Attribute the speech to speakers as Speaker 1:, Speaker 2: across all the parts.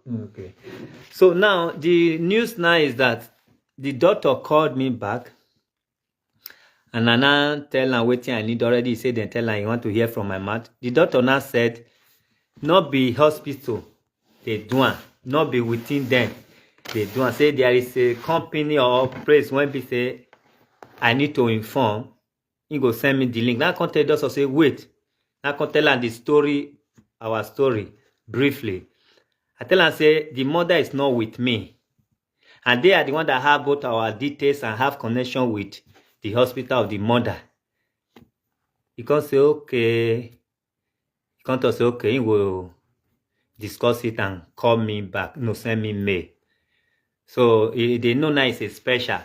Speaker 1: Okay. So now the news now is that the doctor called me back and I now tell am wetin I need already. He said then tell am he want to hear from my mouth. The doctor now said, not be hospital they do am, not be within them they do am. Say there is a company or place when be say I need to inform. He go send me the link. Now come tell the doctor say wait. Now come tell am the story, our story briefly. I tell am say the mother is not with me. And they are the one that have both our details and have connection with the hospital of the mother. He can say, okay. He can say, okay, he will discuss it and call me back. No, send me mail. So they know now it's a special.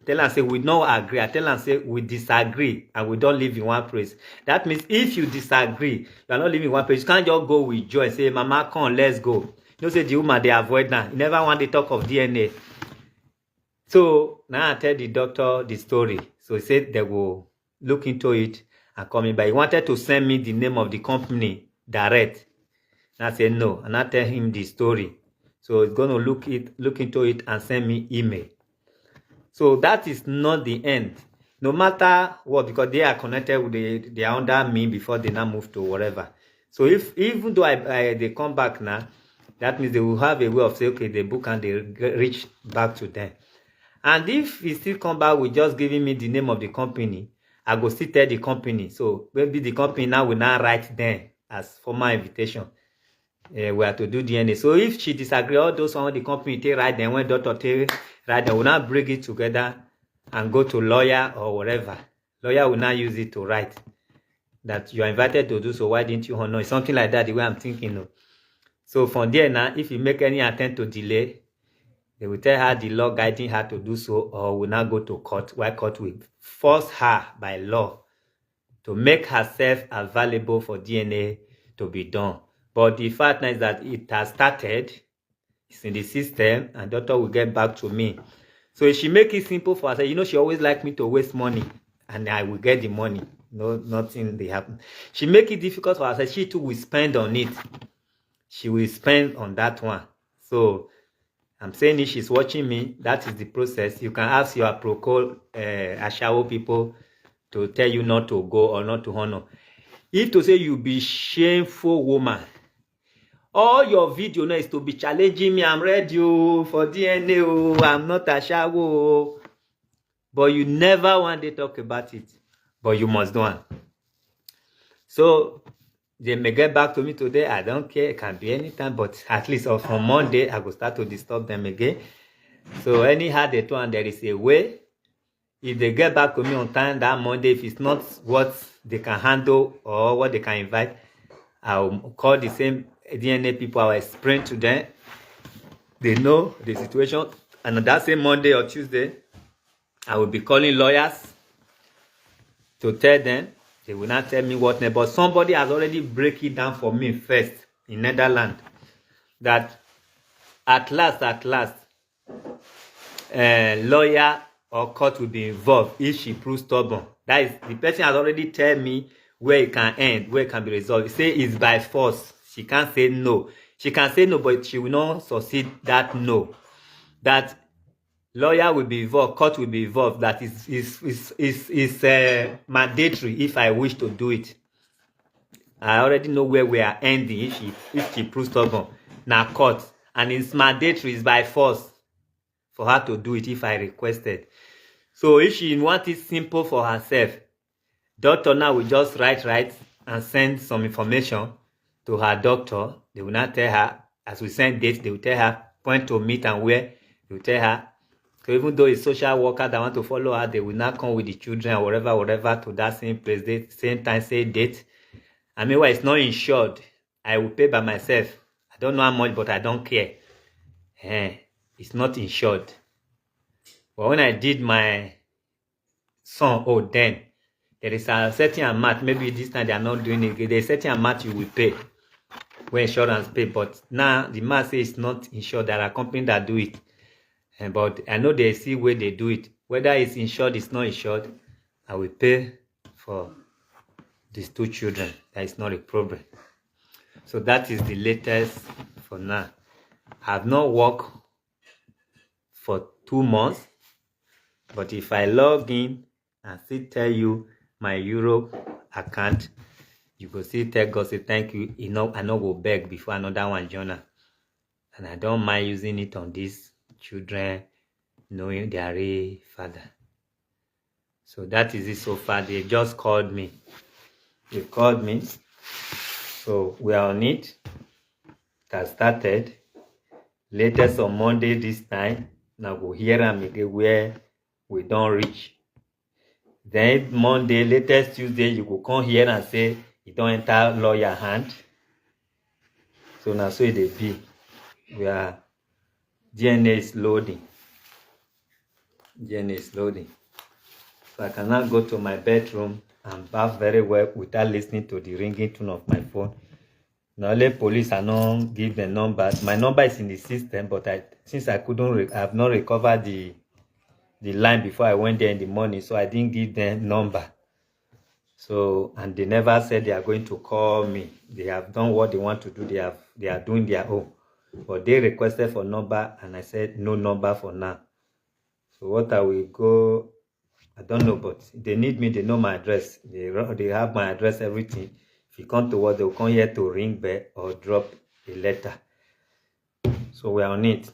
Speaker 1: Tell am say we don't agree. I tell am say we disagree and we don't live in one place. That means if you disagree, you are not living in one place. You can't just go with joy and say, Mama, come, let's go. You know, say the woman they avoid now. You never want to talk of DNA. So now I tell the doctor the story. So he said they will look into it and call me back. He wanted to send me the name of the company direct. And I said no. And I tell him the story. So he's going to look into it and send me email. So that is not the end. No matter what, because they are connected with they are under me before they now move to whatever. So even though they come back now, that means they will have a way of saying, okay, the book and they reach back to them. And if he still come back with just giving me the name of the company, I go still tell the company. So maybe the company now will now write them as formal invitation. We have to do DNA. So if she disagree, all those on the company take write them, when doctor take write them, will now bring it together and go to lawyer or whatever. Lawyer will now use it to write that you are invited to do so. Why didn't you honor? It's something like that, the way I'm thinking of. So from there now, if you make any attempt to delay, they will tell her the law guiding her to do so, or will now go to court, where court will force her by law to make herself available for DNA to be done. But the fact is that it has started, it's in the system, and doctor will get back to me. So if she make it simple for herself, you know, she always like me to waste money, and I will get the money. No, nothing they happen. She make it difficult for herself. She too will spend on it. She will spend on that one. So I'm saying if she's watching me, that is the process. You can ask your Procol Ashawo people to tell you not to go or not to honor. If to say you be shameful woman, all your video now is to be challenging me. I'm ready for DNA. I'm not Ashawo. But you never want to talk about it. But you must do it. So they may get back to me today. I don't care. It can be anytime. But at least from Monday, I will start to disturb them again. So anyhow they do, and there is a way. If they get back to me on time that Monday, if it's not what they can handle or what they can invite, I'll call the same DNA people. I'll explain to them. They know the situation. And on that same Monday or Tuesday, I will be calling lawyers to tell them. They will not tell me what name, but somebody has already break it down for me first in Netherlands. That at last, lawyer or court will be involved if she proves stubborn. That is, the person has already tell me where it can end, where it can be resolved. Say it's by force. She can't say no. She can say no, but she will not succeed that no. That lawyer will be involved, court will be involved. That is mandatory if I wish to do it. I already know where we are ending if she proves stubborn. Now court, and it's mandatory, it's by force for her to do it if I requested. So if she wants it simple for herself, doctor now will just write and send some information to her doctor. They will not tell her, as we send dates, they will tell her point to meet and where. They will tell her. So even though it's social worker that want to follow her, they will not come with the children or whatever to that same place, same time, same date. And meanwhile, it's not insured. I will pay by myself. I don't know how much, but I don't care. It's not insured. But when I did my son, then there is a certain amount. Maybe this time they are not doing it. There's a certain amount you will pay when insurance pay. But now the man says it's not insured. There are companies that do it. But I know they see where they do it. Whether it's insured, it's not insured, I will pay for these two children. That is not a problem. So that is the latest for now. I've not worked for 2 months, but if I log in and still tell you my Europe account, you go see tell God say thank you. I no go beg before another one join am. And I don't mind using it on these children knowing their real father. So that is it so far. They just called me. They called me. So we are on it. It has started. Latest on Monday this time. Now go hear am again where we don't reach. Then Monday, latest Tuesday, you go come here and say you don't enter lawyer hand. So now so it be. We are DNA is loading. DNA is loading. So I can now go to my bedroom and bath very well without listening to the ringing tone of my phone. Normally police are not give the numbers. My number is in the system, but since I have not recovered the line before I went there in the morning, so I didn't give them number. So, and they never said they are going to call me. They have done what they want to do. They are doing their own. But they requested for number, and I said no number for now. So what I will go, I don't know, but they need me. They know my address. They have my address, everything. If you come to work, they will come here to ring bell or drop a letter. So we are on it.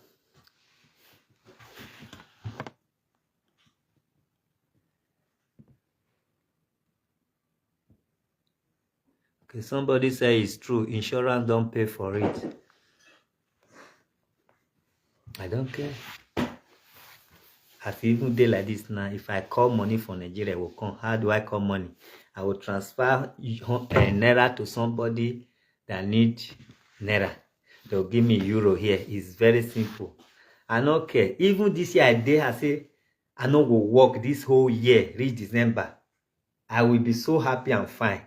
Speaker 1: Okay, somebody say it's true. Insurance don't pay for it. I don't care. As even day like this now, if I call money from Nigeria, it will come. How do I call money? I will transfer Naira to somebody that needs Naira. They'll give me euro here. It's very simple. I don't care. Even this year, I say, I know will work this whole year, reach December. I will be so happy and fine.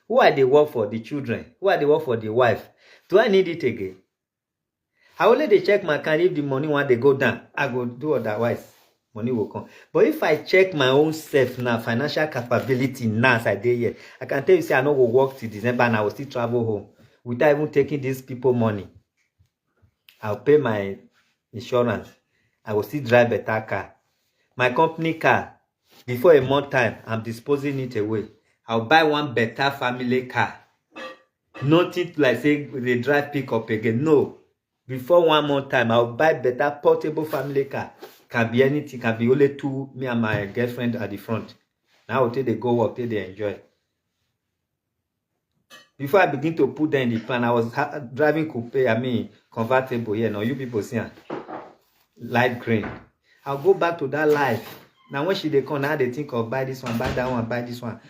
Speaker 1: Who are they work for? The children. Who are they work for? The wife. Do I need it again? I only they check my account. If the money want they go down, I go do otherwise. Money will come. But if I check my own self now, financial capability now as I did here, I can tell you, say I know will work till December and I will still travel home without even taking these people money. I'll pay my insurance. I will still drive better car. My company car, before a month time, I'm disposing it away. I'll buy one better family car. Nothing like say they drive pick up again. No. Before 1 month time, I'll buy better portable family car. Can be anything, can be only two, me and my girlfriend at the front. Now till they go work, till they enjoy. Before I begin to put them in the plan, I was driving coupe, convertible here. Now you people see light green. I'll go back to that life. Now when they come, now they think of buy this one, buy that one, buy this one.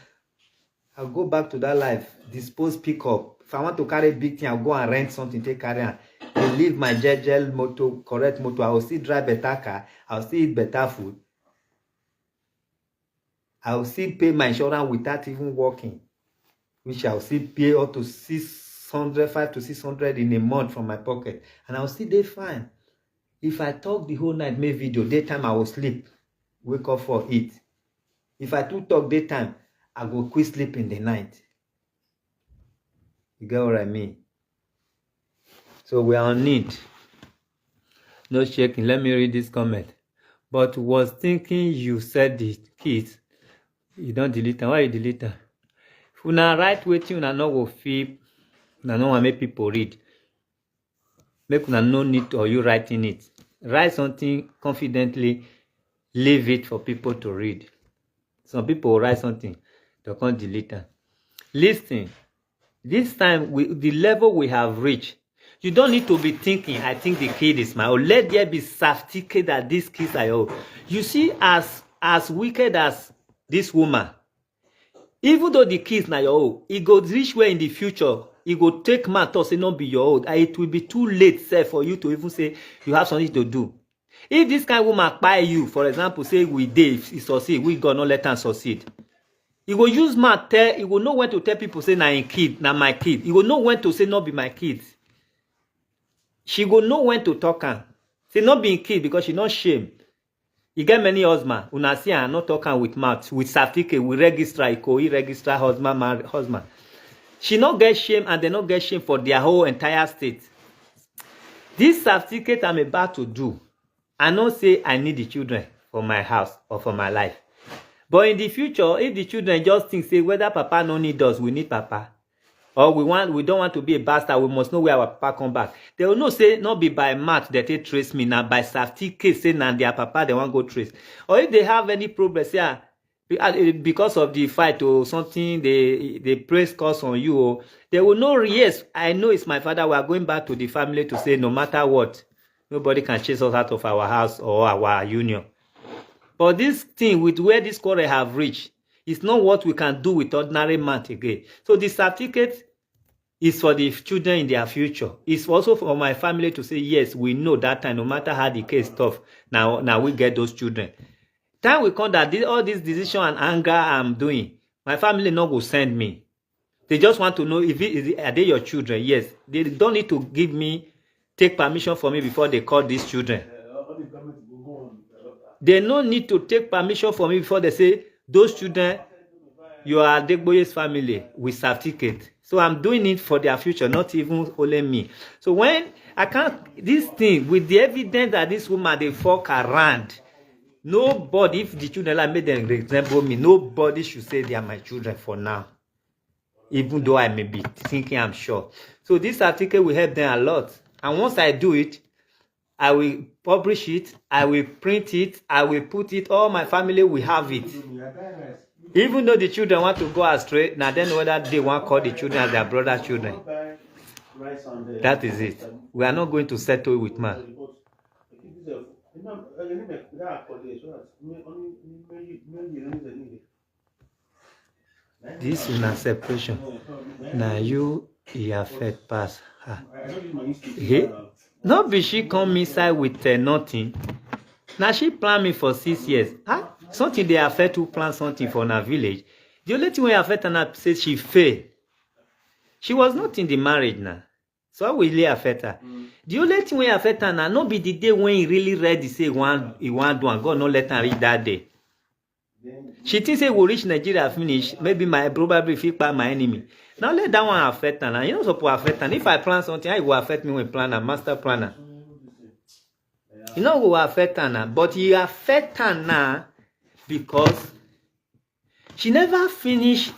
Speaker 1: I'll go back to that life. Dispose, pick up. If I want to carry big thing, I'll go and rent something, take carry on. I leave my JGL motor, correct motor. I will still drive better car. I will still eat better food. I will still pay my insurance without even working, which I will still pay up to 5 to 600 in a month from my pocket, and I will still be fine. If I talk the whole night, make video, daytime I will sleep, wake up for it. If I do talk daytime, I go quit sleep in the night. You get what I mean? So we are on it. No shaking. Let me read this comment. But was thinking you said the kids. You don't delete them. Why you delete them? If you now write waiting, you know go feel. You know make people read. Make you no need or you writing it. Write something confidently. Leave it for people to read. Some people write something. They can't delete them. Listen. This time, the level we have reached, you don't need to be thinking, I think the kid is my own. Let there be certificate that these kids are your own. You see, as wicked as this woman, even though the kids are your own, it go reach where in the future, it go take man to say not be your own. And it will be too late, sir, for you to even say you have something to do. If this kind of woman buy you, for example, say we did, if he succeed, we gonna not let her succeed. He will use my tell, he will know when to tell people say na him kid, na my kid. He will know when to say not be my kids. She will know when to talk her. Say not being kid because she not shame. You get many husband. Una see her not talking with mouth, with certificate, with registrar, register husband. She not get shame and they not get shame for their whole entire state. This certificate I'm about to do, I know say I need the children for my house or for my life. But in the future, if the children just think, say, whether Papa no need us, we need Papa. Or we don't want to be a bastard, we must know where our Papa come back. They will not say, not be by math that they trace me, now by certificate, say, now their Papa, they want go trace. Or if they have any progress, yeah, because of the fight or something, they press curse on you, or they will know, yes, I know it's my father. We are going back to the family to say, no matter what, nobody can chase us out of our house or our union. But this thing, with where this quarrel have reached, is not what we can do with ordinary math again. So the certificate is for the children in their future. It's also for my family to say, yes, we know that time, no matter how the case tough, now we get those children. Time will come that all this decision and anger I'm doing, my family not go send me. They just want to know are they your children? Yes. They don't need to take permission from me before they call these children. They no need to take permission from me before they say, those children, you are Adegboye's family with certificate. So I'm doing it for their future, not even only me. So when I can't, this thing, with the evidence that this woman, they fuck around, nobody, if the children like made them resemble me, nobody should say they are my children for now. Even though I may be thinking I'm sure. So this article will help them a lot. And once I do it, I will publish it, I will print it, I will put it, all my family will have it. Even though the children want to go astray, now then whether they want to call the children as their brother's children. That is it. We are not going to settle with man. This is not separation. Now you affect pass her. Hey? Not be she come inside with nothing. Now she plan me for 6 years. Something they affect to plan something for her village. The only thing we affect her says she failed. She was not in the marriage now. So how will it affect her? The only thing we affect her now, not be the day when he really ready say he want do and God not let her reach that day. She thinks say we'll reach Nigeria finish. Maybe probably fit by my enemy. Now let that one affect her now. You know supposed to affect her. If I plan something, it will affect me when plan a master planner. You know will affect her now. But he affect her now because she never finished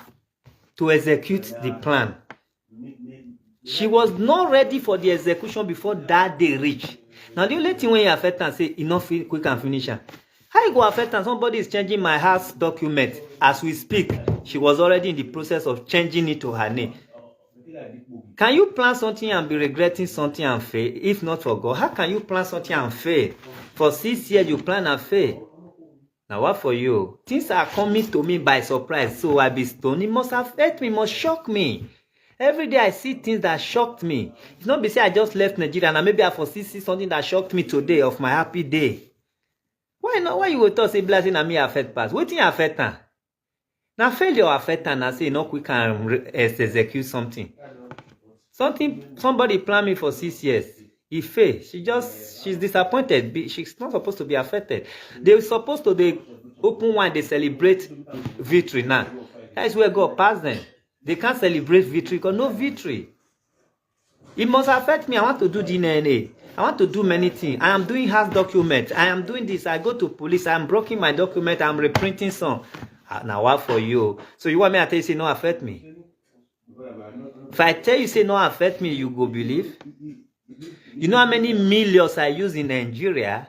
Speaker 1: to execute the plan. She was not ready for the execution before that day reached. Now the only thing when you affect her say enough quick and finish her. How you go affect her? Somebody is changing my house document as we speak. She was already in the process of changing it to her name. Can you plan something and be regretting something and fail? If not for God, how can you plan something and fail? For 6 years you plan and fail. Now what for you? Things are coming to me by surprise, so I be stoned. It must affect me, it must shock me. Every day I see things that shocked me. It's not be say I just left Nigeria and maybe I foresee something that shocked me today of my happy day. Why not? Why you go talk say blessing and me affect pass? What thing affect her? Now failure affect her and say no quick can execute something. Somebody planned me for 6 years. He failed. She's disappointed. She's not supposed to be affected. They're supposed to they open wine, they celebrate victory now. That's where God passed them. They can't celebrate victory because no victory. It must affect me. I want to do DNA. I want to do many things. I am doing house documents. I am doing this. I go to police. I am breaking my document. I'm reprinting some. Now what for you? So you want me to tell you say no affect me? If I tell you say no affect me, you go believe? You know how many millions I use in Nigeria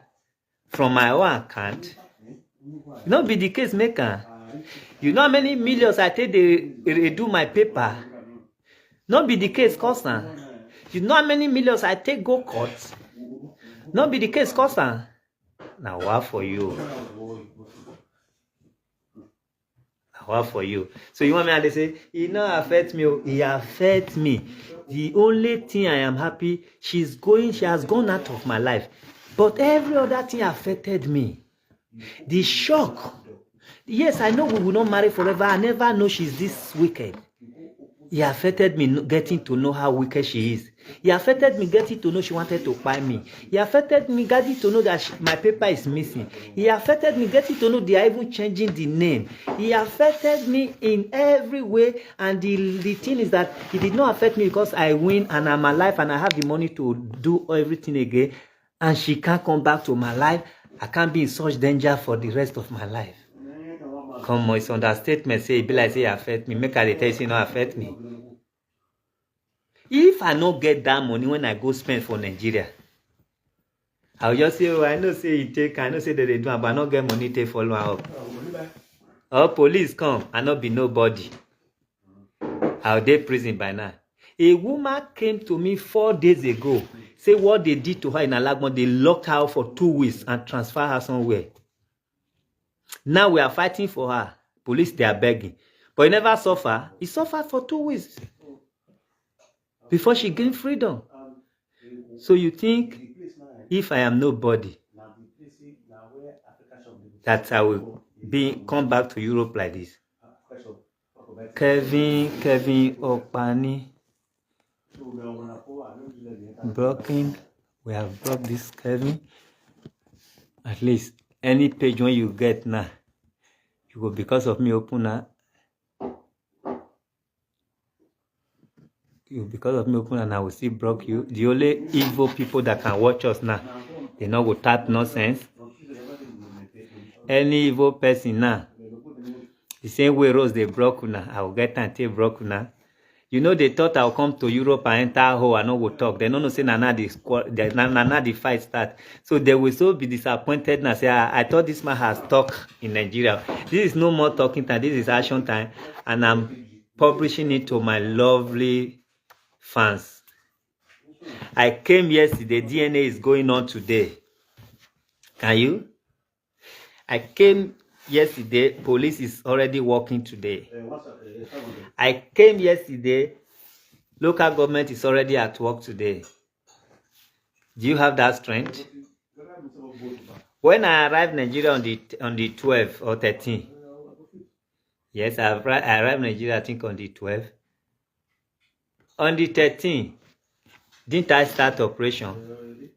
Speaker 1: from my own account? Not be the case maker. You know how many millions I take they do my paper? Not be the case cousin. You know how many millions I take go court? Not be the case cousin. Now what for you? What for you? So you want me to say, it not affect me, it affects me. The only thing I am happy, she has gone out of my life. But every other thing affected me. The shock. Yes, I know we will not marry forever. I never know she's this wicked. It affected me getting to know how wicked she is. It affected me getting to know she wanted to buy me. It affected me getting to know that my paper is missing. It affected me getting to know they are even changing the name. It affected me in every way. And the thing is that it did not affect me because I win and I'm alive and I have the money to do everything again. And she can't come back to my life. I can't be in such danger for the rest of my life. Come on, it's understatement. Say it be like say it affect me. Make I tell you say not affect me. If I no get that money when I go spend for Nigeria, I'll just say, oh, I know say it take, I know say that they do, but I not get money to follow up. Or police come, I not be nobody. I'll dey prison by now. A woman came to me 4 days ago. Say what they did to her in Alagbon, they locked her out for 2 weeks and transferred her somewhere. Now we are fighting for her. Police, they are begging. But he never suffer. He suffered for 2 weeks before she gained freedom. So you think if I am nobody, that I will come back to Europe like this? Kevin Okpani. Blocking. We have blocked this Kevin. At least any page when you get now, you go because of me open now. Because of me open and I will still block you. The only evil people that can watch us now, they know will type nonsense. Any evil person now, the same way Rose they block now, I will get and take block now. You know they thought I'll come to Europe and enter hole and no will talk. They don't say nana the fight start. So they will so be disappointed and say, I thought this man has talked in Nigeria. This is no more talking time, this is action time, and I'm publishing it to my lovely fans. I came yesterday, DNA is going on today. Can you? I came yesterday, police is already working today. I came yesterday, local government is already at work today. Do you have that strength? When I arrived in Nigeria on the 12th or 13th, yes, I arrived in Nigeria I think on the 12th. On the 13th, didn't I start operation?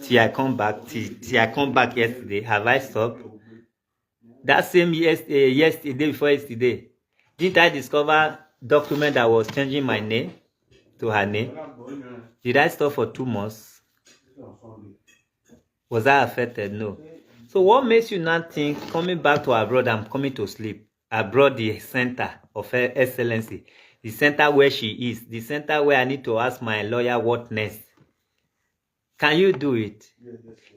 Speaker 1: Till I come back yesterday. Have I stopped? That same yesterday, before yesterday, didn't I discover document that was changing my name to her name? Did I stop for 2 months? Was I affected? No. So what makes you not think coming back to abroad, I'm coming to sleep? Abroad, the center of excellency, the center where she is, the center where I need to ask my lawyer what next. Can you do it?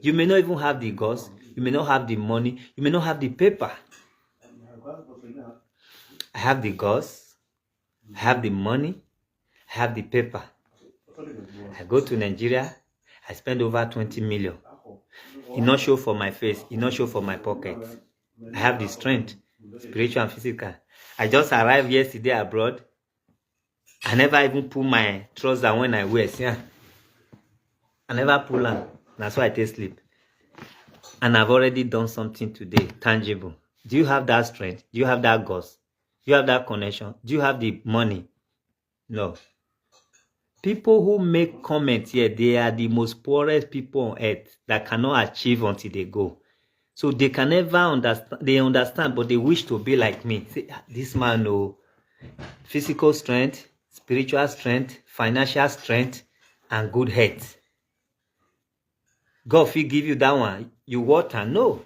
Speaker 1: You may not even have the guts, you may not have the money, you may not have the paper. I have the guts, I have the money, I have the paper. I go to Nigeria, I spend over 20 million. It not show for my face, it not show for my pocket. I have the strength, spiritual and physical. I just arrived yesterday abroad. I never even pull my trouser when I wear. Yeah. I never pull them. That's why I take sleep. And I've already done something today, tangible. Do you have that strength? Do you have that guts? Do you have that connection? Do you have the money? No. People who make comments here, they are the most poorest people on earth that cannot achieve until they go. So they can never understand. They understand, but they wish to be like me. Say, this man, no. Physical strength, spiritual strength, financial strength, and good health. God will give you that one. You water? No.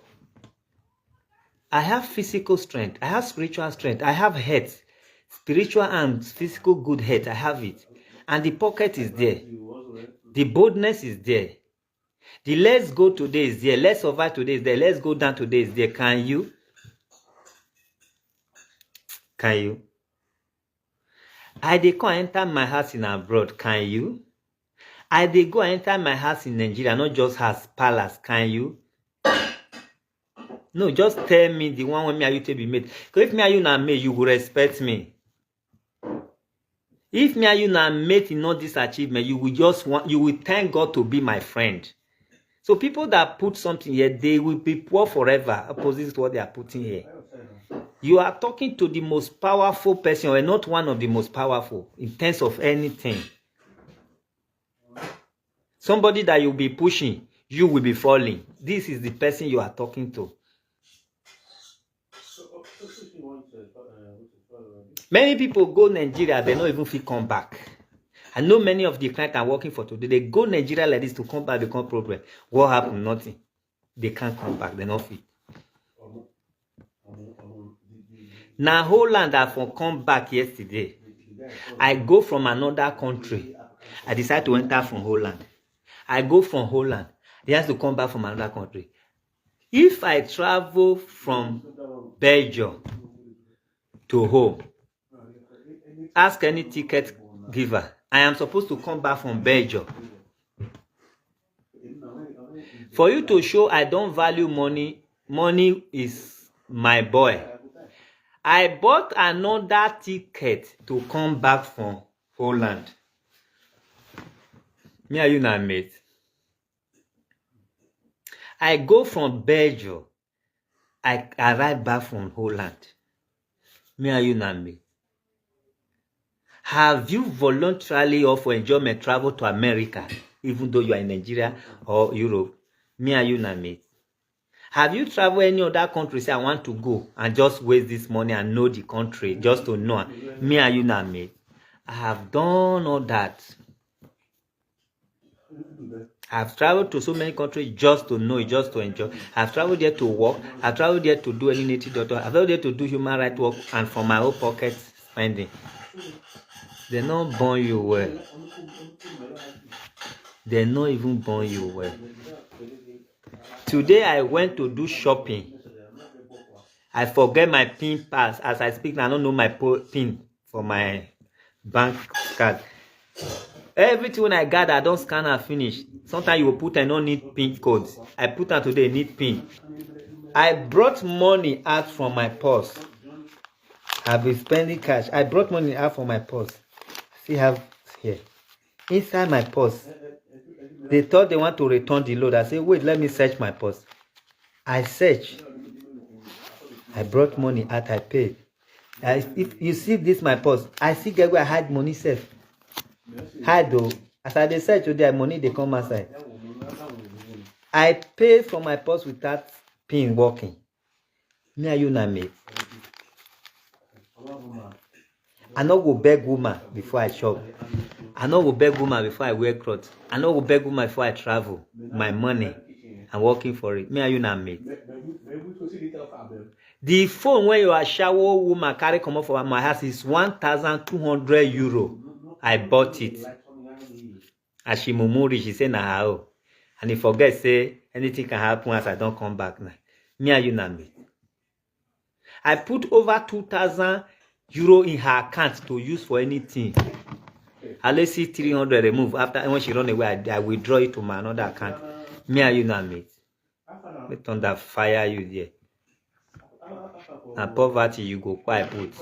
Speaker 1: I have physical strength. I have spiritual strength. I have health. Spiritual and physical good health. I have it. And the pocket is there. The boldness is there. The let's go today is there. Let's survive today is there. Let's go down today is there. Can you? Can you? I dey go enter my house in abroad. Can you? I dey go enter my house in Nigeria, not just house, palace. Can you? No, just tell me the one when me and you to be made. Because if me and you not made, you will respect me. If me and you not made in all this achievement, you will thank God to be my friend. So people that put something here, they will be poor forever, opposite to what they are putting here. You are talking to the most powerful person, or not one of the most powerful in terms of anything. Somebody that you'll be pushing, you will be falling. This is the person you are talking to. Many people go Nigeria, they don't even feel come back. I know many of the clients I'm working for today, they go Nigeria like this to come back, become problem. What happened? Nothing. They can't come back, they're not fit. Now Holland I for come back yesterday. I go from another country. I decide to enter from Holland. I go from Holland. He has to come back from another country. If I travel from Belgium to home, ask any ticket giver, I am supposed to come back from Belgium. For you to show I don't value money, money is my boy. I bought another ticket to come back from Holland. Me and you na mate. I go from Belgium. I arrive back from Holland. Me and you na mate. Have you voluntarily or for enjoyment travel to America, even though you are in Nigeria or Europe? Me and you na mate. Have you traveled any other country? Say I want to go and just waste this money and know the country just to know. Me and you na mate. I have done all that. I've traveled to so many countries just to know it, just to enjoy. I've traveled there to work. I've traveled there to do any native doctor. I've traveled there to do human rights work and for my own pocket spending. They not born you well. They not even born you well. Today I went to do shopping. I forget my PIN pass. As I speak, I don't know my PIN for my bank card. Everything when I gather, I don't scan and finish. Sometimes you will put I don't need PIN codes. I put on today need PIN. I brought money out from my purse. I've been spending cash. I brought money out from my purse. See have here. Inside my purse. They thought they want to return the load. I said, wait, let me search my purse. I searched. I brought money out, I paid. If you see this my purse, I see get where I hide money safe. Hide though. As I dey search today, money they come outside. I pay for my purse without PIN working. Me and you na mate. I no go beg woman before I shop. I no go beg woman before I wear clothes. I no go beg woman before I travel. My money, I'm working for it. Me and you na mate. The phone where you are shower woman carry come up from my house is 1,200 euro. I bought it. As she murmured, she said, nah, oh. And he forget, say, anything can happen as I don't come back now. Me and you na mate. I put over 2,000 euro in her account to use for anything. I let see 300 remove. After when she run away, I withdraw it to my another account. Me and you na mate. Let thunder fire you there. And poverty you go quite put.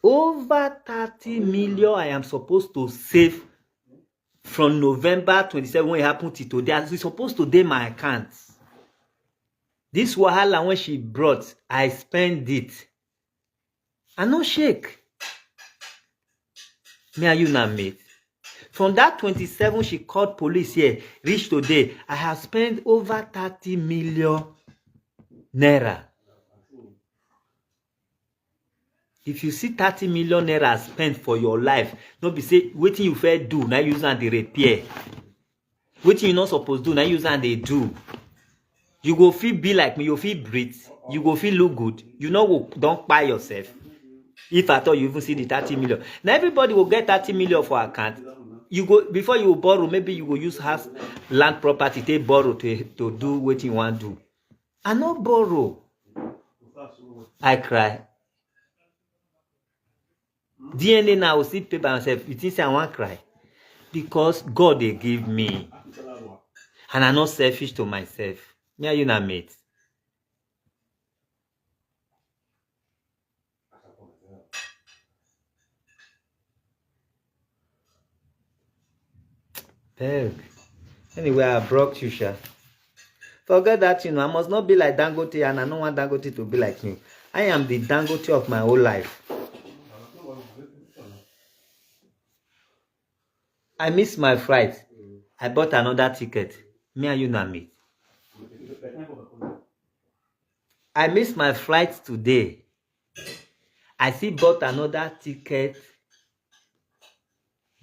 Speaker 1: Over 30 million I am supposed to save from November 27 when it happened to today. It's supposed to do my account. This wahala when she brought, I spend it. I no shake. Me and you na mate. From that 27, she called police here. Reach today, I have spent over 30 million naira. If you see 30 million naira spent for your life, don't be say, wetin you first do, now use and they repair. Wetin you not supposed to do, now use and they do. You go feel be like me, you feel breathe, you go feel look good. You know, don't buy yourself. If at all you even see the 30 million. Now everybody will get 30 million for account. You go before you borrow, maybe you go use house, land property, take borrow to do what you want to do. I not borrow. I cry. DNA now will see pay by myself. You think say I want cry? Because God they give me. And I'm not selfish to myself. Me and you na mate. Berg. Anyway, I brought you, Sha. Forget that, I must not be like Dangote, and I don't want Dangote to be like me. I am the Dangote of my whole life. I missed my flight. I bought another ticket. Me and you na meet. I missed my flight today. I still bought another ticket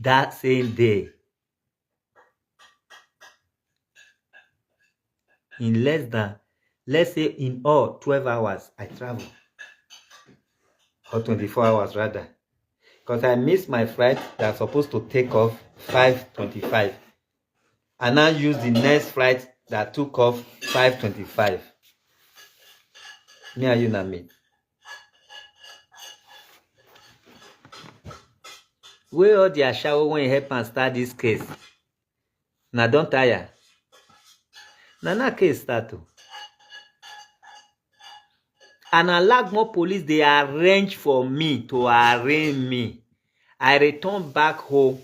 Speaker 1: that same day. In less than, let's say in all 12 hours, I travel. Or 24 hours rather. Because I missed my flight that's supposed to take off 5:25. I now use the next flight that took off 5:25. Me and you na me. Where all the shower when you help and start this case? Now don't tire. Now case start to. And Alagmo police, they arrange for me to arraign me. I return back home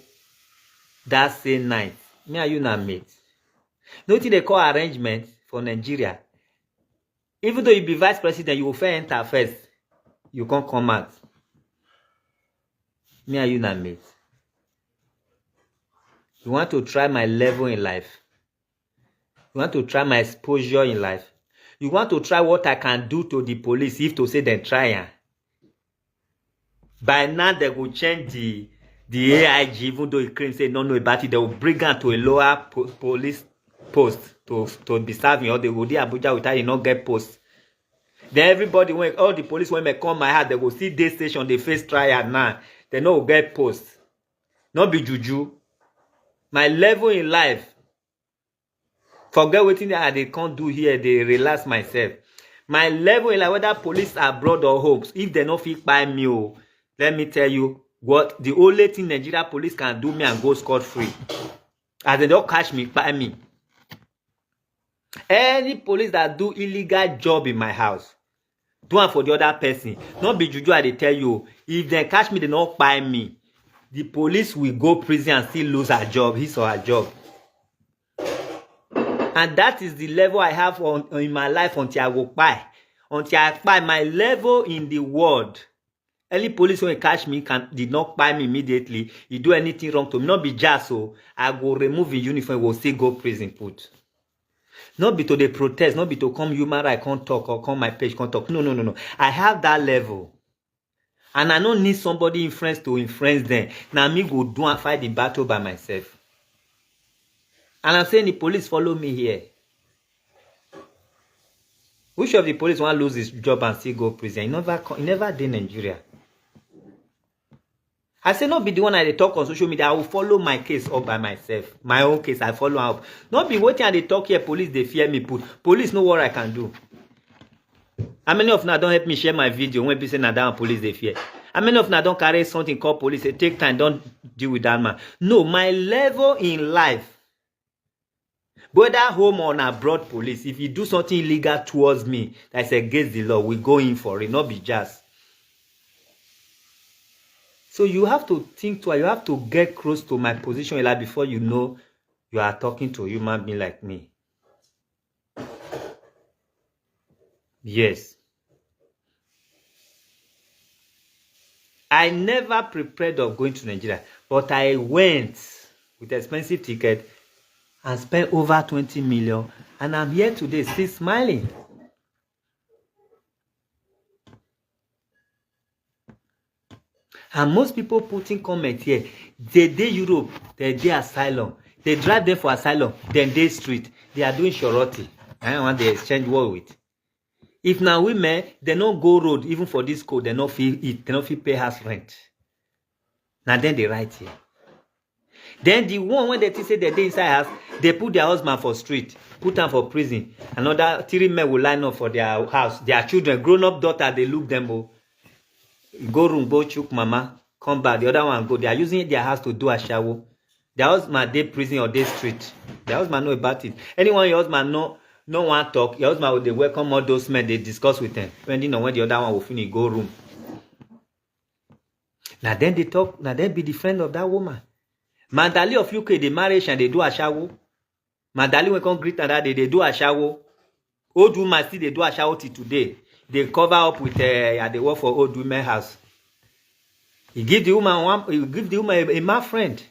Speaker 1: that same night. Me and you na mate. Nothing they call arrangement for Nigeria. Even though you be vice president, you will first enter first. You can't come out. Me and you na mate. You want to try my level in life. You want to try my exposure in life. You want to try what I can do to the police if to say they try. By now they will change the AIG, even though he claims say no about it, they will bring her to a lower police post to be serving, or they will do Abuja without you not get post. Then everybody, when all the police when they come my house, they will see this station, they face trial now. They no get post. Not be juju. My level in life. Forget what they can't do here, they relax myself. My level in life, whether police abroad or home, if they not fit by me, let me tell you what the only thing Nigeria police can do me and go scot-free. As they don't catch me, by me. Any police that do illegal job in my house, do one for the other person. Not be juju, they tell you. If they catch me, they not buy me. The police will go prison and still lose her job, his or her job. And that is the level I have in my life until I go by. Until I buy my level in the world. Any police when catch me did not buy me immediately. You do anything wrong to me, not be just so. I go remove the uniform, will still go prison put. Not be to the protest, not be to come human right can't talk or come my page can't talk. No. I have that level. And I don't need somebody influence to influence them. Now me go do and fight the battle by myself. And I'm saying the police follow me here. Which of the police want to lose his job and still go prison? He never did Nigeria. I say not be the one I talk on social media. I will follow my case up by myself. My own case, I follow up. Not be waiting and they talk here. Police, they fear me. Police know what I can do. How many of now don't help me share my video when people say now down police they fear? How many of now don't carry something called police? They take time, don't deal with that man. No, my level in life. Whether home or abroad police, if you do something illegal towards me that's against the law, we go in for it, not be just. So you have to think twice. You have to get close to my position in life before you know you are talking to a human being like me. Yes. I never prepared of going to Nigeria, but I went with expensive ticket and spent over 20 million, and I'm here today still smiling. And most people putting comment here, they Europe, they asylum, they drive them for asylum, then they street, they are doing surety. I want to exchange war with. If now women, they don't go road even for this code, they don't feel it, they don't feel pay house rent. Now then they write here. Then the one when they say they're inside house, they put their husband for street, put them for prison. Another 3 men will line up for their house. Their children, grown-up daughter, they look them all. Go room, go chook mama, come back. The other one go. They are using their house to do a shower. Their husband, they prison or they street. Their husband know about it. Anyone your husband no one talk, your husband will they welcome all those men, they discuss with them. Depending on when the other one will finish, go room. Now then they talk, now then be the friend of that woman. Mandali of UK, they marriage and they do a shower. My darling will come greet her that day. They do a shower. Old woman still they do a shower till today. They cover up with they work for old women house. He give the woman a man friend.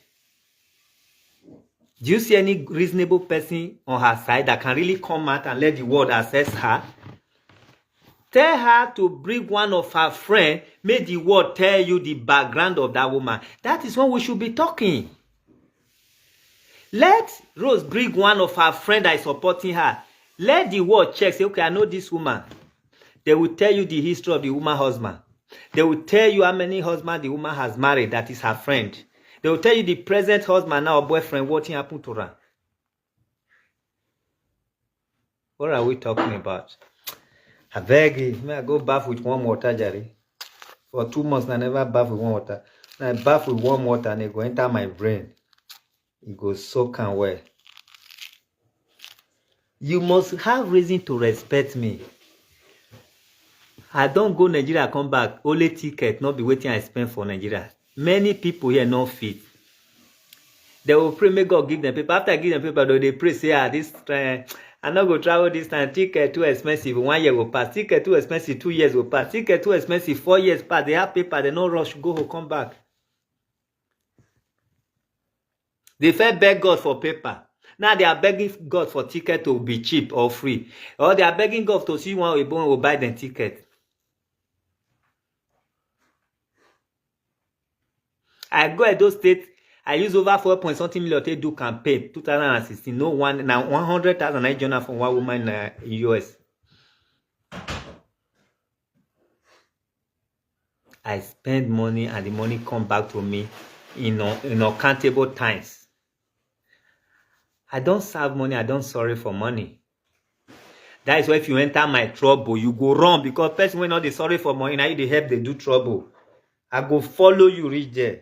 Speaker 1: Do you see any reasonable person on her side that can really come out and let the world assess her? Tell her to bring one of her friends, make the world tell you the background of that woman. That is when we should be talking. Let Rose bring one of her friends that is supporting her. Let the world check, say, okay, I know this woman. They will tell you the history of the woman's husband. They will tell you how many husbands the woman has married, that is her friend. They will tell you the present husband now or boyfriend, what happened to her. What are we talking about? I beg you, may I go bath with warm water, Jerry? For 2 months, I never bath with warm water. When I bath with warm water and it go enter my brain. It goes soak and well. You must have reason to respect me. I don't go Nigeria, come back, only ticket, not be waiting I spend for Nigeria. Many people here not fit. They will pray, may God give them paper. After I give them paper, they pray, say, this I'm not going to travel this time. Ticket too expensive. 1 year will pass. Ticket too expensive. 2 years will pass. Ticket too expensive. 4 years pass. They have paper. They no rush. Go home, come back. They first beg God for paper. Now they are begging God for ticket to be cheap or free. Or they are begging God to see one will buy them ticket. I go at those states. I use over 4.something million to do campaign 2016. No one now 100,000 Nigerian from one woman in US. I spend money and the money come back to me in uncountable times. I don't serve money. I don't sorry for money. That is why if you enter my trouble, you go wrong because person when not they sorry for money, now you they help they do trouble. I go follow you reach there.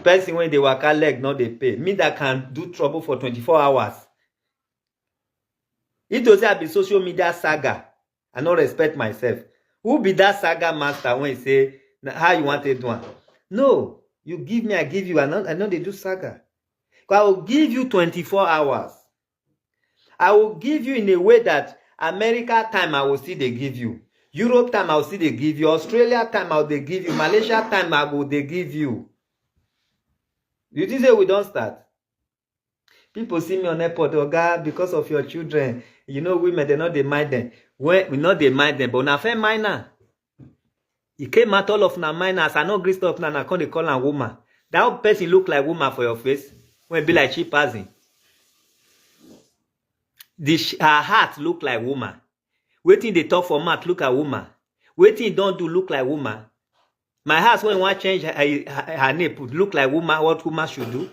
Speaker 1: Person when they work a leg, not they pay. Me that can do trouble for 24 hours. It does have be social media saga. I don't respect myself. Who be that saga master when you say how you want it done? No, you give me, I give you. I know they do saga. I will give you 24 hours. I will give you in a way that America time I will see they give you. Europe time I will see they give you. Australia time I will they give you. Malaysia time I will they give you. You think say we don't start? People see me on airport, oh God, because of your children. You know, women, they know they mind them. When we know they mind them, but na fair minor. It came out all of na minors. I know Greece stuff now, I can't call a woman. That person look like woman for your face. When be like cheap passing. Her heart look like woman. Waiting they talk for mouth look like woman. Waiting don't do look like woman. My house when one change her name put look like woman. What woman should do?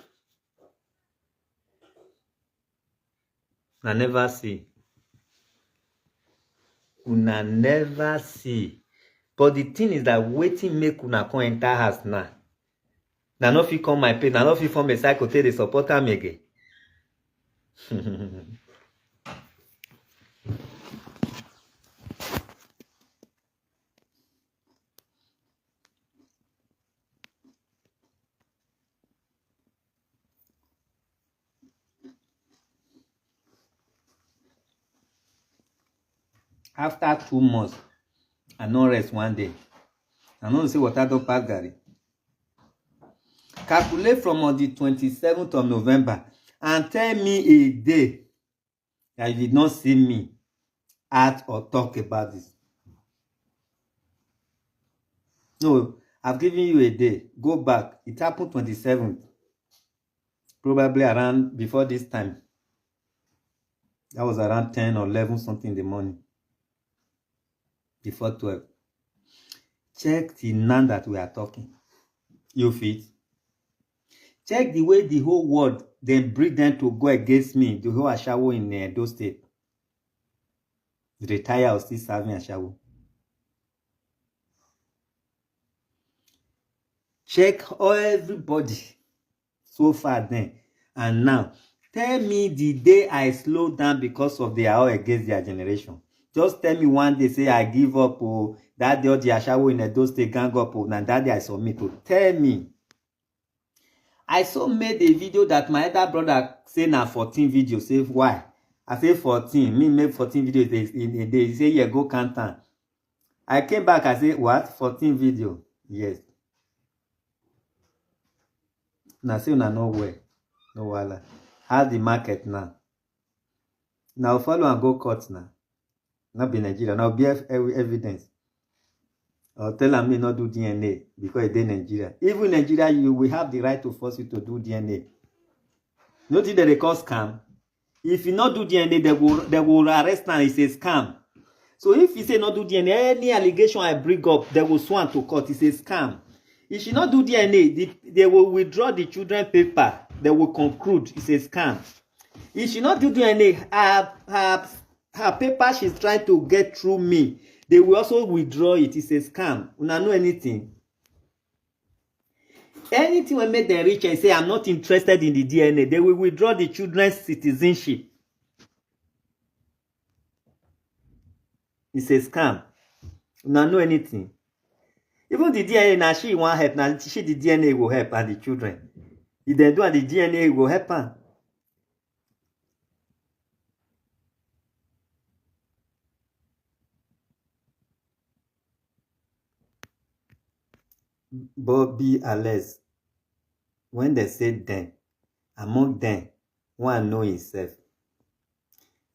Speaker 1: I never see. Una never see. But the thing is that waiting make una come enter house now. Now no fit come my pay. Now no fit form a cycle take the support am again. After 2 months, I no rest one day. I no say water don pass garri. Calculate from on the 27th of November and tell me a day that you did not see me act or talk about this. No, I've given you a day. Go back. It happened 27th. Probably around before this time. That was around 10 or 11 something in the morning. Before 12. Check the now that we are talking. You fit. Check the way the whole world then bring them to go against me. The whole Ashawo in those states. The retire or still serving Ashawo. Check everybody so far then and now. Tell me the day I slowed down because of they are all against their generation. Just tell me one day, say I give up, or that day or the Ashawo in those state gang up, or now that day I submit. Tell me. I so made a video that my other brother say na 14 videos. Say why? I say 14. Me make 14 videos in a day. He say yeah, go count am. I came back, I say what? 14 video. Yes. Now say una no way. No wala. How's the market now? Now follow and go court now. Not be Nigeria. Now be evidence. Or tell am me not do DNA because it dey Nigeria. Even in Nigeria, you will have the right to force you to do DNA. Notice that they call scam. If you not do DNA, they will arrest and it's a scam. So if you say not do DNA, any allegation I bring up, they will swan to court. It's a scam. If you not do DNA, they will withdraw the children paper. They will conclude it's a scam. If she not do DNA, her paper she's trying to get through me, they will also withdraw it. It's a scam. Una know anything? Anything will make them rich and say, I'm not interested in the DNA, they will withdraw the children's citizenship. It's a scam. Una know anything? Even the DNA, now she won't help. Now she the DNA will help and the children. If they do and the DNA will help her. Bobby Alex, when they say them, among them, one know himself.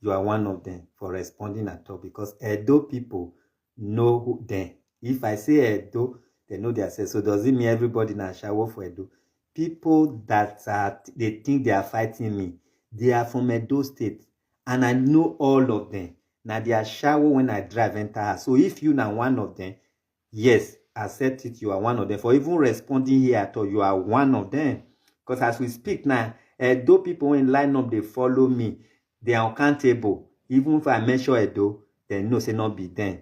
Speaker 1: You are one of them for responding at all because Edo people know who them. If I say Edo, they know themselves. So does it mean everybody now shower for Edo? People that they think they are fighting me, they are from Edo State, and I know all of them. Now they are shower when I drive enter her. So if you now one of them, yes, accept it. You are one of them. For even responding here at all, you are one of them. Because as we speak now, Edo people in line up, they follow me. They are accountable. Even if I mention Edo, they know say not be them.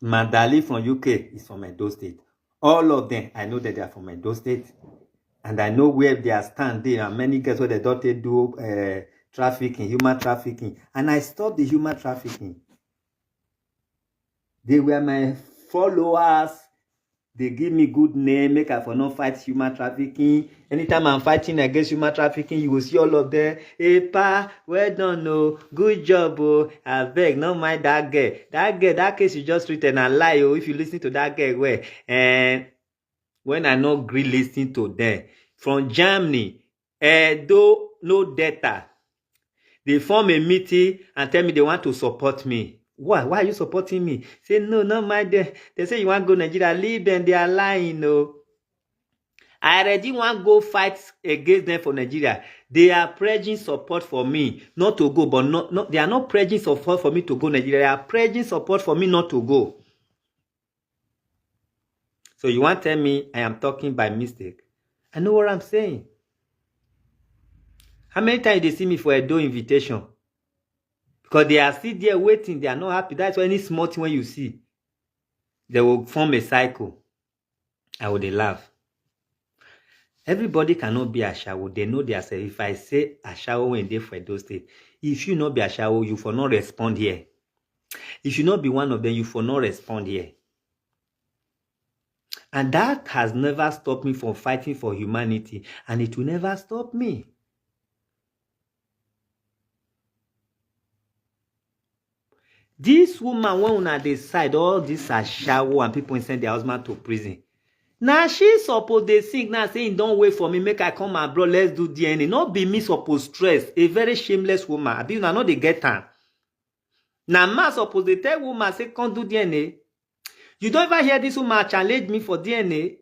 Speaker 1: Mandali from UK is from Edo State. All of them, I know that they are from Edo State. And I know where they are standing. There are many girls where they don't do trafficking, human trafficking. And I stopped the human trafficking. They were my followers. They give me good name, make I for not fight human trafficking. Anytime I'm fighting against human trafficking, you will see all of them. Hey, pa, well done, no. Good job, oh. I beg, not mind that girl. That girl, that case you just written a lie, oh, if you listen to that girl, well. And when I not agree listening to them, from Germany, though no data, they form a meeting and tell me they want to support me. Why? Why are you supporting me? Say, no, not my day. They say you want to go Nigeria. Leave them. They are lying, no. I already want to go fight against them for Nigeria. They are pledging support for me not to go, but they are not pledging support for me to go Nigeria. They are pledging support for me not to go. So you want to tell me I am talking by mistake? I know what I'm saying. How many times they see me for a door invitation? Because they are still there waiting. They are not happy. That's why any small thing when you see, they will form a cycle. I would laugh. Everybody cannot be Ashawo. They know themselves. If I say Ashawo when they for those states, if you not be Ashawo, you for not respond here. If you not be one of them, you for not respond here. And that has never stopped me from fighting for humanity. And it will never stop me. This woman, when una decide all this Ashawo and people send their husband to prison. Now she supposed they sing now saying, don't wait for me, make I come abroad, let's do DNA. Not be me supposed stress. A very shameless woman. I mean, I know they get her. Now man supposed they tell woman say, can't do DNA. You don't ever hear this woman challenge me for DNA.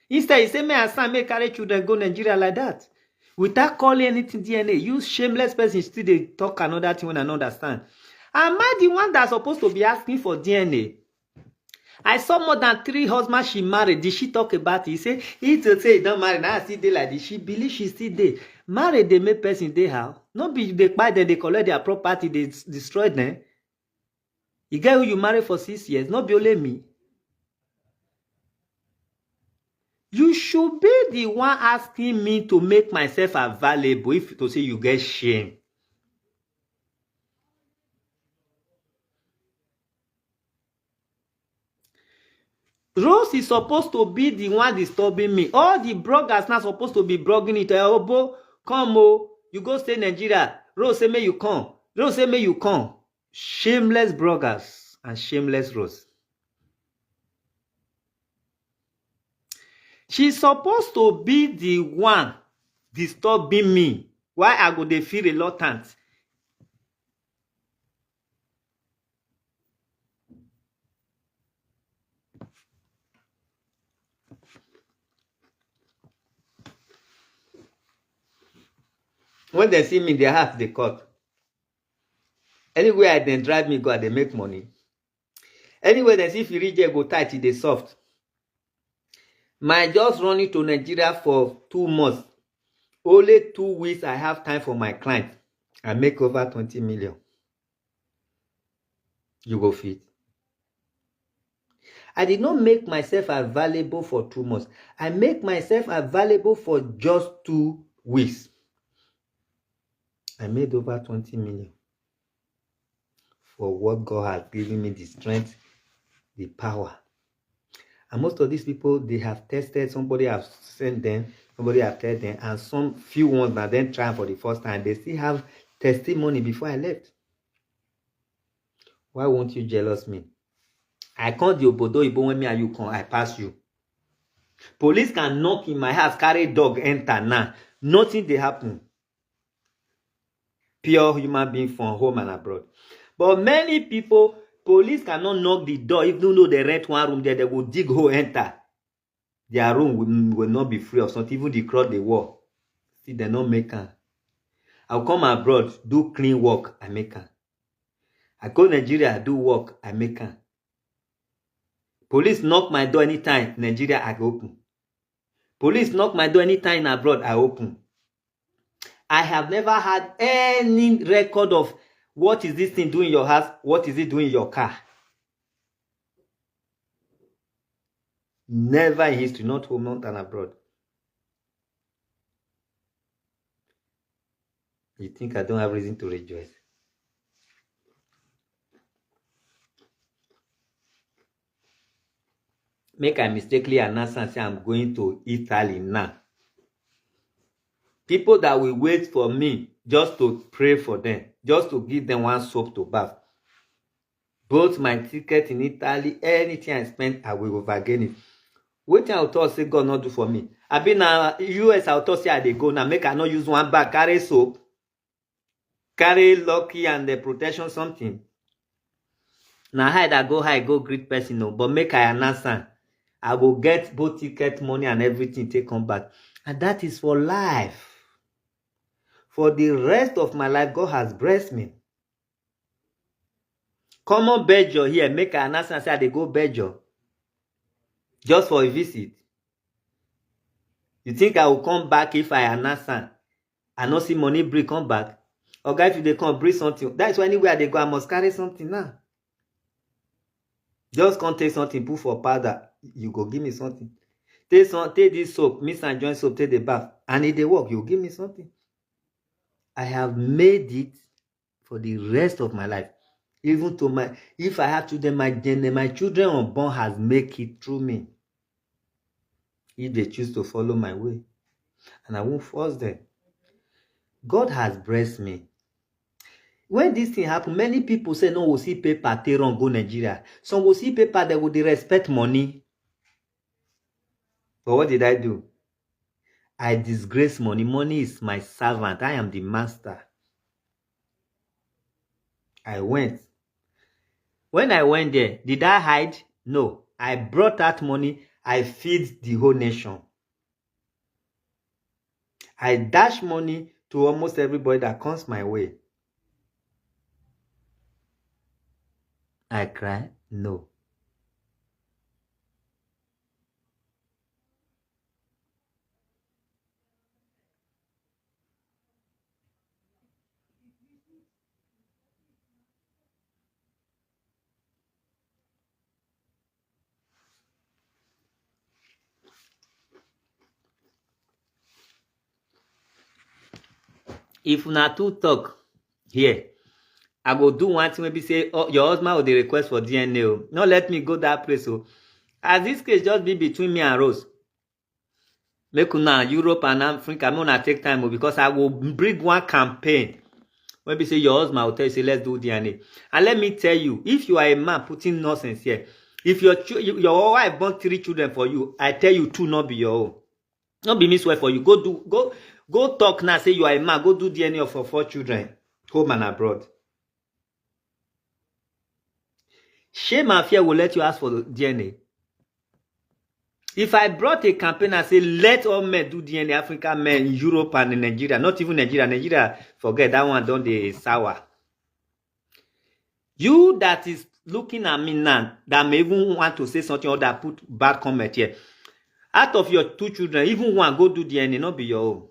Speaker 1: Instead, you say, me and Sam, make carry children go Nigeria like that. Without calling anything DNA. You shameless person still they talk another thing when I don't understand. Am I the one that's supposed to be asking for DNA? I saw more than 3 husbands she married. Did she talk about it? He say, he to say don't marry. Now I see they like this. She believe she still there. Married, they make person they how? Not be they buy them, they collect their property, they destroy them. You get who you marry for 6 years, not be only me. You should be the one asking me to make myself available if to say you get shame. Rose Rose is supposed to be the one disturbing me. All the bloggers now supposed to be blogging it. Obo, come, oh, you go stay in Nigeria. Rose say, may you come. Rose say, may you come. Shameless bloggers and shameless Rose. She's supposed to be the one disturbing me. Why I go dey feel reluctant? When they see me, their heart they cut. Anywhere I then drive me go, they make money. Anyway, they see if you reach there, go tight, they soft. My just running to Nigeria for 2 months. Only 2 weeks I have time for my client. I make over 20 million. You go fit. I did not make myself available for 2 months. I make myself available for just 2 weeks. I made over 20 million for what God has given me the strength, the power. And most of these people, they have tested, somebody has sent them, somebody have tested them, and some few ones that then try for the first time, they still have testimony before I left. Why won't you jealous me? I can't do Obodo Ibo when me and you come, I pass you. Police can knock in my house, carry dog, enter now. Nothing they happen. Pure human being from home and abroad. But many people, police cannot knock the door, even though they rent one room there, they will dig hole, enter. Their room will not be free of something, even the crowd they walk. See, they not make her. I'll come abroad, do clean work, I make her. I go Nigeria, do work, I make her. Police knock my door anytime, Nigeria, I open. Police knock my door anytime abroad, I open. I have never had any record of what is this thing doing in your house, what is it doing in your car. Never in history, not home, not and abroad. You think I don't have reason to rejoice? Make I mistakenly announce and say I'm going to Italy now. People that will wait for me just to pray for them, just to give them one soap to bath. Both my ticket in Italy, anything I spend, I will overgain it. What I thought say God not do for me. I been na US I thought say I dey go now. Make I not use one bag, carry soap, carry lucky and the protection something. Now I go greet person no, but make I announce I will get both ticket money and everything take come back. And that is for life. For the rest of my life, God has blessed me. Come on, Belgium here. Make an announcement and say they go Belgium. Just for a visit. You think I will come back if I announce and I not see money bring come back? Or guys, if they come bring something. That's why anywhere they go, I must carry something now. Just come take something, put for powder. You go give me something. Take this soap, Miss and John soap, take the bath. And if they work, you give me something. I have made it for the rest of my life. Even to if I have children, my children unborn has made it through me. If they choose to follow my way. And I won't force them. God has blessed me. When this thing happen, many people say, no, we'll see paper, they run, go Nigeria. Some will see paper, they will respect money. But what did I do? I disgrace money. Money is my servant. I am the master. I went. When I went there, did I hide? No. I brought that money. I feed the whole nation. I dash money to almost everybody that comes my way. I cry? No. If una two talk here, I go do one thing maybe say, oh, your husband will the request for DNA. No, let me go that place. So As this case just be between me and Rose, make una Europe and Africa, make una take time because I will bring one campaign. When we say your husband will tell you, say, let's do DNA. And let me tell you, if you are a man putting nonsense here, if your wife born 3 children for you, I tell you 2 not be your own. Not be misway for you. Go talk now, say you are a man, go do DNA of your 4 children, home and abroad. Shame and fear will let you ask for the DNA. If I brought a campaign and say, let all men do DNA, African men in Europe and in Nigeria, not even Nigeria, forget that one, don't they sour. You that is looking at me now, that may even want to say something or that put bad comment here. Out of your 2 children, even one go do DNA, not be your own.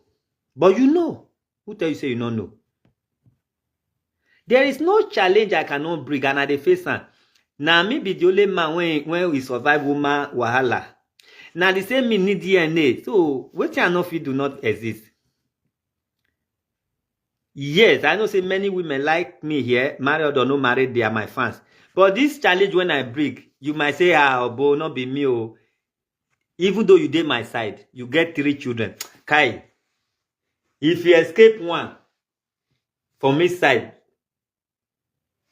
Speaker 1: But you know. Who tell you say you don't know? There is no challenge I cannot bring, and I dey face am. Now me be the only man when we survive woman wahala. Now the same me need DNA. So wetin I no fit do not exist. Yes, I know say many women like me here, married or no married, they are my fans. But this challenge when I bring, you might say, Obo, not be me. Oh. Even though you did my side, you get 3 children. Kai, if you escape one from his side,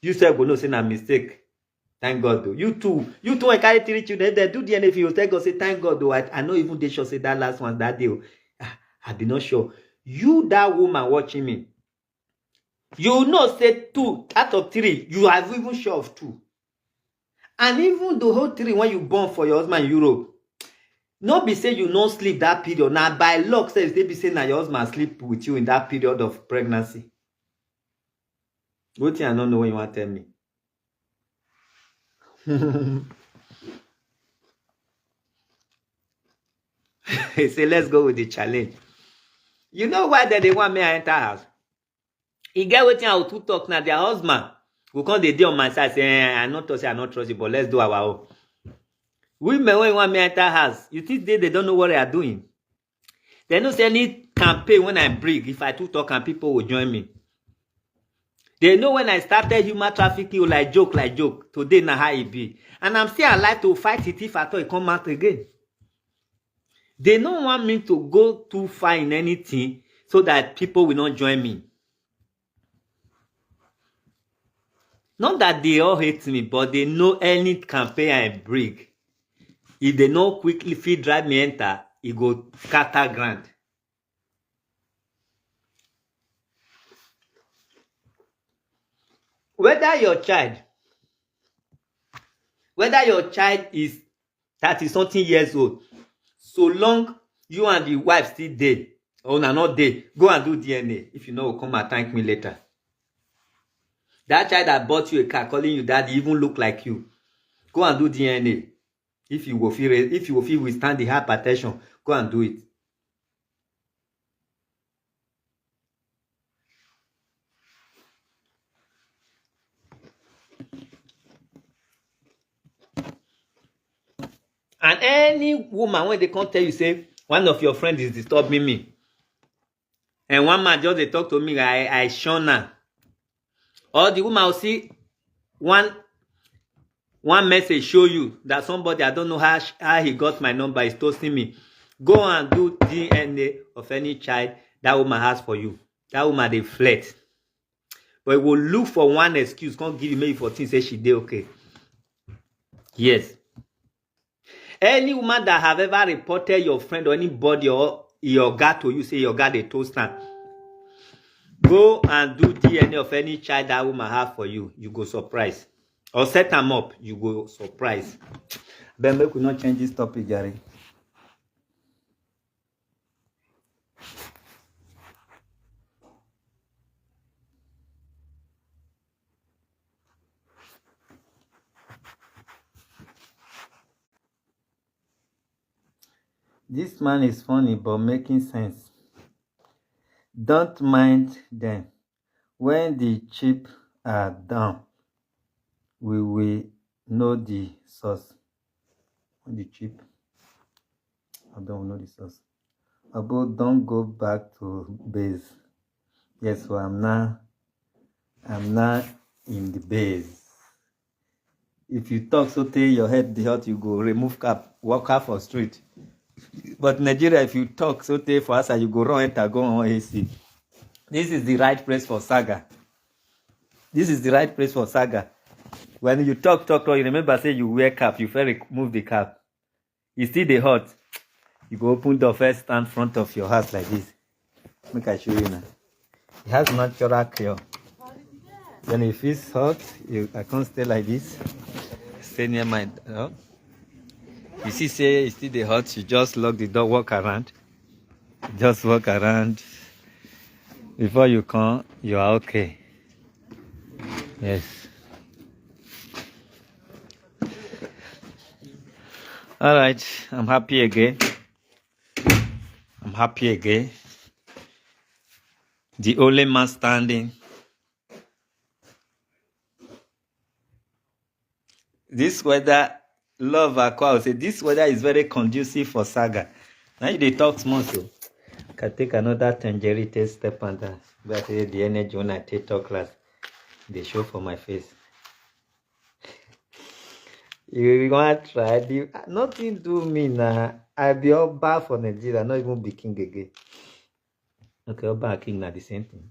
Speaker 1: you say go no say na mistake. Thank God though. You too I carry 3 children. They do DNA if you tell God say thank God though. I know even they sure say that last one that day. I be not sure. You that woman watching me. You know say 2 out of 3. You are even sure of 2. And even the whole 3 when you born for your husband in Europe. Not be say you no sleep that period. Now by luck says they be saying that your husband sleep with you in that period of pregnancy. What thing I don't know when you want to tell me. Say let's go with the challenge. You know why they want me to enter house? He get wetin I will talk now. Their husband will come the day on my side say, I not trust you, I not trust you, but let's do our own. Women when you want me to enter house, you think they don't know what they are doing. They don't say any campaign when I bring. If I talk and people will join me. They know when I started human trafficking, like joke. Today na how it be. And I'm still alive to fight it if I thought it come out again. They don't want me to go too far in anything so that people will not join me. Not that they all hate me, but they know any campaign I bring. If they know quickly fit drive me enter, it go scatter ground. Whether your child is 30-something years old, so long you and the wife still dey, or na not dey, go and do DNA. If you know, come and thank me later. That child that bought you a car, calling you daddy, even look like you. Go and do DNA. If you will feel withstand the hypertension, go and do it. And any woman, when they come tell you, say, one of your friends is disturbing me. And one man just they talk to me, I shun her. Or the woman will see one message show you that somebody, I don't know how he got my number, is toasting me. Go and do DNA of any child that woman has for you. That woman, they flirt. But will look for one excuse, can't give you maybe 14, say she did okay. Yes. Any woman that have ever reported your friend or anybody or your guy to you, say your guy they toast her. Go and do DNA of any child that woman have for you. You go surprise. Or set them up, you go surprise. Ben, we could not change this topic, Gary. This man is funny, but making sense. Don't mind them. When the chips are down, we will know the source. When the chip, I don't know the source. About don't go back to base. Yes, so I'm not in the base. If you talk so tey your head dey hot, you go remove cap, walk out for street. But Nigeria, if you talk so tey for outside, you go run enter, go on AC. This is the right place for saga. This is the right place for saga. When you talk, you remember say you wear cap, you first remove the cap. You still dey hot. You go open door first, stand front of your house like this. Make I show you now. It has natural cure. Then if it's hot, I can't stay like this. Stay near my door. You see, say it's still the hot, you just lock the door, walk around. Just walk around. Before you come, you are okay. Yes. All right, I'm happy again. I'm happy again. The only man standing. This weather, love Aqua, say this weather is very conducive for saga. Now you dey talk small, so can take another tangerine taste step and that. But the energy when I take talk class, they show for my face. You want to try? Nothing do me now. I be Oba for Nigeria, not even be king again. Okay, Oba and king na the same thing.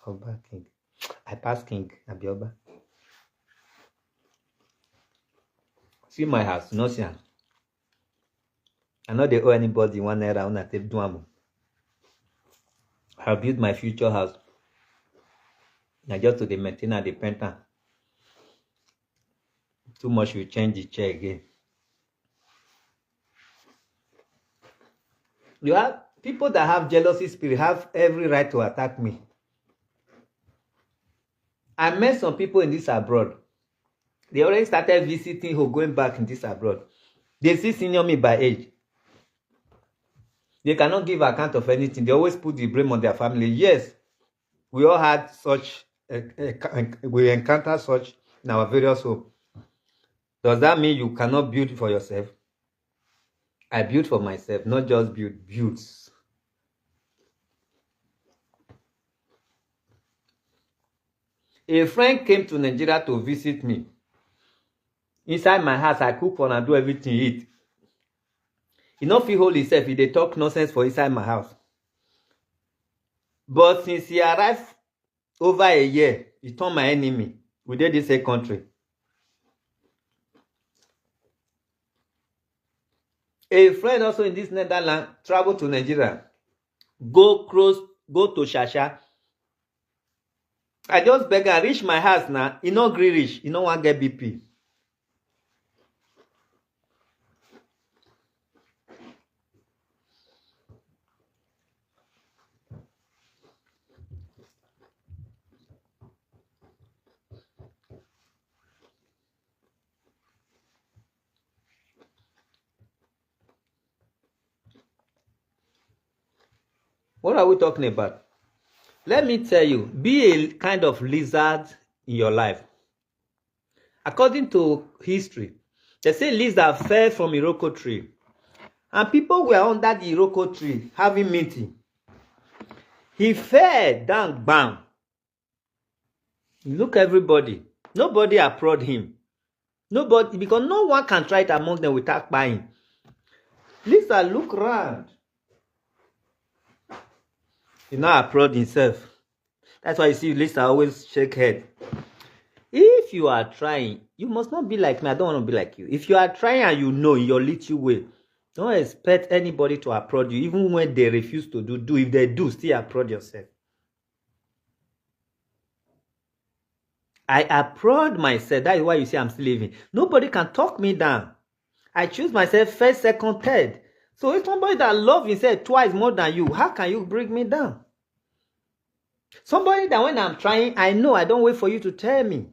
Speaker 1: Oba king. I pass king. I be Oba. See my house, no see. I know they owe anybody ₦1 when I take do. I'll build my future house. Now just to the maintain and the painter. Too much will change the chair again. You have people that have jealousy spirit have every right to attack me. I met some people in this abroad. They already started visiting or going back in this abroad. They see senior me by age. They cannot give account of anything. They always put the blame on their family. Yes, we all had such, we encounter such in our various homes. Does that mean you cannot build for yourself? I build for myself, not just builds. A friend came to Nigeria to visit me. Inside my house, I cook for and do everything eat. He not feel hold himself, he dey talk nonsense for inside my house. But since he arrived over a year, he turned my enemy. We did this same country. A friend also in this Netherlands traveled to Nigeria. Go to Shasha. I just beg and reach my house now. He no gree reach. He no want get BP. What are we talking about? Let me tell you, be a kind of lizard in your life. According to history, they say lizard fell from Iroko tree. And people were under the Iroko tree having meeting. He fell down, bam. Look everybody. Nobody applaud him. Nobody, because no one can try it among them without buying. Lizard look round. He now applaud himself. That's why you see Lisa always shake head. If you are trying, you must not be like me. I don't want to be like you. If you are trying and you know in your little way, don't expect anybody to applaud you. Even when they refuse to do. If they do, still applaud yourself. I applaud myself. That is why you see I'm still living. Nobody can talk me down. I choose myself first, second, third. So if somebody that loves himself twice more than you, how can you bring me down? Somebody that when I'm trying, I know I don't wait for you to tell me.